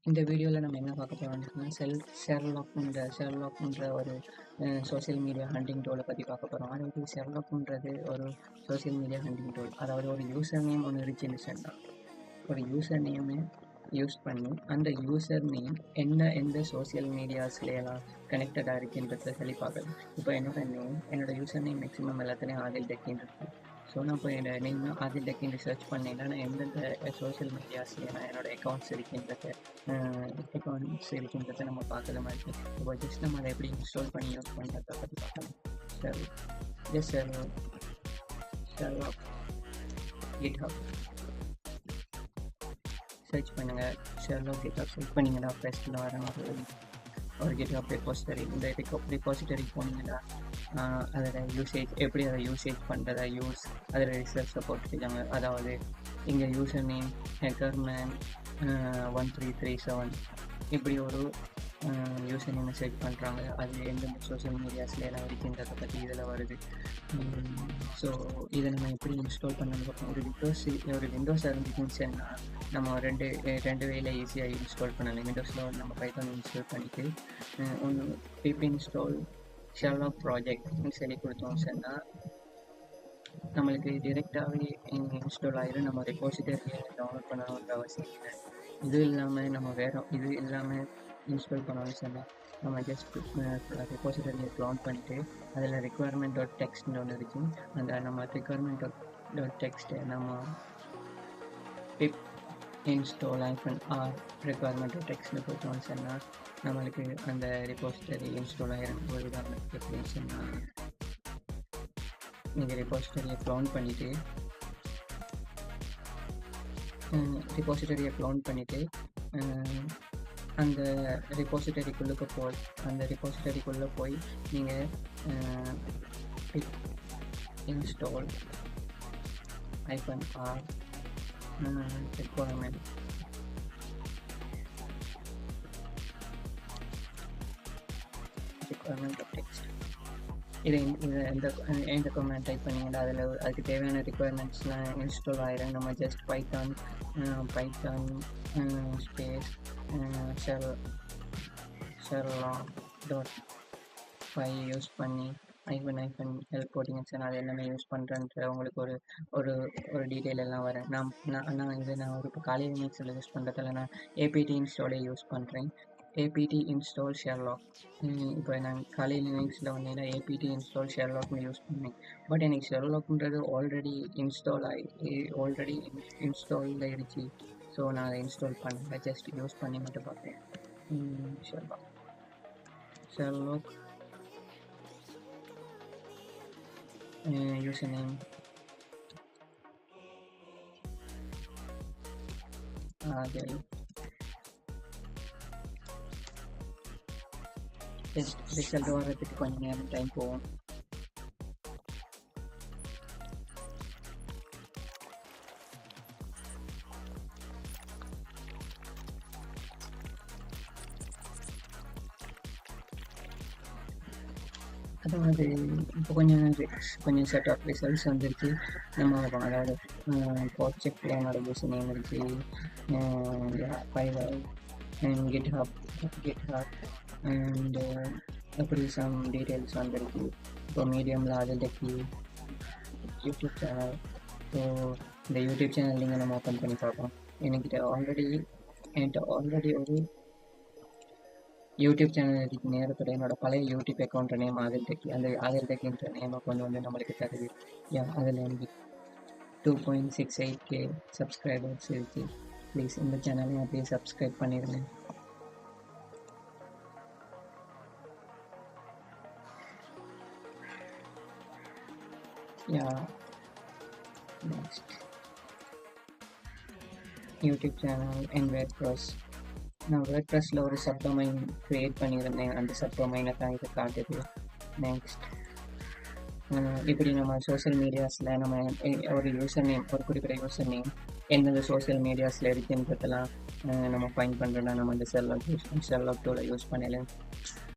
இந்த வீடியோவில் நம்ம என்ன பார்க்க போகிறோம்னா ஷெர்லாக்ன்ற ஒரு சோஷியல் மீடியா ஹண்டிங் டூலை பற்றி பார்க்க போகிறோம். அதாவது ஷெர்லாக்ன்றது ஒரு சோஷியல் மீடியா ஹண்டிங் டூல். அதாவது ஒரு யூசர் நேம் ஒன்று இருந்துச்சுன்னு சொன்னால், ஒரு யூசர் நேமை யூஸ் பண்ணி அந்த யூசர் நேம் எந்த சோஷியல் மீடியாஸ்லாம் கனெக்டடாக இருக்குன்றத சொல்லி பார்க்கலாம். இப்போ என்னோட யூசர் நேம் மேக்ஸிமம் எல்லாத்துலேயும் ஆதில் டெக்கின்னு இருக்குது. ஸோ நான் இப்போ என்னோட நேம் ஆதில் டெக்கின்னு சர்ச் பண்ணேன்னா நான் எந்தெந்த சோஷியல் மீடியாஸில் நான் என்னோடய அக்கௌண்ட்ஸ் இருக்குன்றதை நம்ம பார்க்குற மாதிரி இருக்குது. இப்போ ஜஸ்ட் நம்ம அதை எப்படி இன்ஸ்டால் பண்ணி யூஸ் பண்ணுறதை பற்றி பார்க்கலாம். சரி, ஜஸ்ட் ஷெர்லாக் GitHub சர்ச் பண்ணுங்கள். ஷெர்லாக் GitHub சர்ச் பண்ணிங்கன்னா ஃபஸ்ட்டில் வர ஒரு GitHub ரெபாசிட்டரி. இந்த ரெபாசிட்டரி போனீங்கன்னா அதோட யூசேஜ் எப்படி அதை யூசேஜ் பண்ணுறதா அதோட ரிசல்ட்ஸை போட்டுருக்காங்க. அதாவது இங்கே யூசர் நேம் ஹேக்கர்மேன் 1337 இப்படி ஒரு யூசர் நேம் மெசேஜ் பண்ணுறாங்க. அது எந்தெந்த சோஷியல் மீடியாஸில் எல்லாம் இருக்குன்றதை பற்றி இதில் வருது. ஸோ இதை நம்ம எப்படி இன்ஸ்டால் பண்ணணும். ஒரு விண்டோஸ் இருந்துச்சுன்னா நம்ம ரெண்டு வேல ஈஸியாக இன்ஸ்டால் பண்ணலாம். விண்டோஸில் நம்ம பைத்தான் இன்ஸ்டால் பண்ணிவிட்டு ஒன்று pip install ஷெர்லாக் ப்ராஜெக்ட்னு சொல்லி கொடுத்தோம் சொன்னால் நம்மளுக்கு டிரெக்டாகவே இன்ஸ்டால் ஆகிடும். நம்ம ரெபாசிட்டரியை டவுன்லோட் பண்ணணுன்ற அவசியம் இல்லை. இது இல்லாமல் இன்ஸ்டால் பண்ணணும்னு சொன்னால் நம்ம ஜஸ்ட் ரெபாசிட்டரியை க்ளோன் பண்ணிவிட்டு அதில் requirement.txt ஒன்று இருக்குது. அந்த நம்ம requirement.txt நம்ம pip install -r requirement.txt கொடுத்தோம்னு சொன்னால் நம்மளுக்கு அந்த ரெபாசிட்டரி இன்ஸ்டால் ஆகிடும். ஒரு உதாரணத்துக்கு எப்படின்னு சொன்னால், நீங்கள் ரெபாசிட்டரியை க்ளோன் பண்ணிவிட்டு அந்த ரெபாசிட்டரிக்குள்ளே போய் நீங்கள் install -r requirement.txt இதை எந்த கமெண்ட் டைப் பண்ணிங்கன்னா அதுக்கு தேவையான ரெக்குயர்மெண்ட்ஸ்லாம் இன்ஸ்டால் ஆகிடும். நம்ம ஜஸ்ட் பைத்தான் ஸ்பேஸ் ஷெர்லாக்.py யூஸ் பண்ணி ஹெல்ப் போட்டிங்கன்னு சொன்னால் அது எல்லாமே யூஸ் பண்ணுறேன்ற உங்களுக்கு ஒரு டீட்டெயில் எல்லாம் வரேன். நான் ஒரு இப்போ காலையில் லினக்ஸில் யூஸ் பண்ணுறதால நான் apt இன்ஸ்டாலே யூஸ் பண்ணுறேன். apt install Sherlock. இப்போ நான் காலையில் லினக்ஸில் வந்தீங்கன்னா apt install ஷெர்லாக்னு யூஸ் பண்ணேன். பட் எனக்கு ஷெர்லாக்ன்றது ஆல்ரெடி இன்ஸ்டாலில் இருந்துச்சு. ஸோ நான் அதை இன்ஸ்டால் பண்ணல, ஜஸ்ட் யூஸ் பண்ணி மட்டும் பார்த்தேன். Sherlock user name Adil. Just result வர்றதுக்கு கொஞ்சம் நேரம் டைம் போகும். அதாவது இப்போ கொஞ்சம் செட் ஆஃப் ரிசல்ட்ஸ் வந்துருக்கு. நம்ம அதாவது ப்ராஜெக்டில் என்னோட யூசர் நேம் இருக்குது, GitHub அண்ட் அப்படி சம் டீட்டெயில்ஸ் வந்துருக்கு. இப்போ மீடியமில் அதில் டெக்கி யூடியூப் சேனல். ஸோ இந்த யூடியூப் சேனல் நீங்கள் நம்ம ஓப்பன் பண்ணி பார்ப்போம். என்கிட்ட ஆல்ரெடி ஒரு யூடியூப் சேனல் இதுக்கு நேரத்தில் என்னோட பழைய YouTube account name Adil techie. அந்த ஆதில் டெக்கின்ற நேமை கொண்டு வந்து நம்மளுக்கு தருது. அதில் எனக்கு 2.68K சப்ஸ்கிரைபர்ஸ் இருக்குது. ப்ளீஸ் இந்த சேனலையும் அப்படியே சப்ஸ்கிரைப் பண்ணிடுங்க. Next YouTube channel and WordPress. நான் WordPressல ஒரு சப்டொமைன் க்ரியேட் பண்ணியிருந்தேன். அந்த சப்டொமைனை தான் இதை காட்டுது. நெக்ஸ்ட் இப்படி நம்ம சோஷியல் மீடியாஸில் நம்ம ஒரு குறிப்பிட்ட யூசர் நேம் எந்தெந்த சோஷியல் மீடியாஸில் இருக்குன்றதெல்லாம் நம்ம ஃபைண்ட் பண்ணுறோன்னா நம்ம அந்த ஷெர்லாக் டூலை யூஸ் பண்ணலாம்.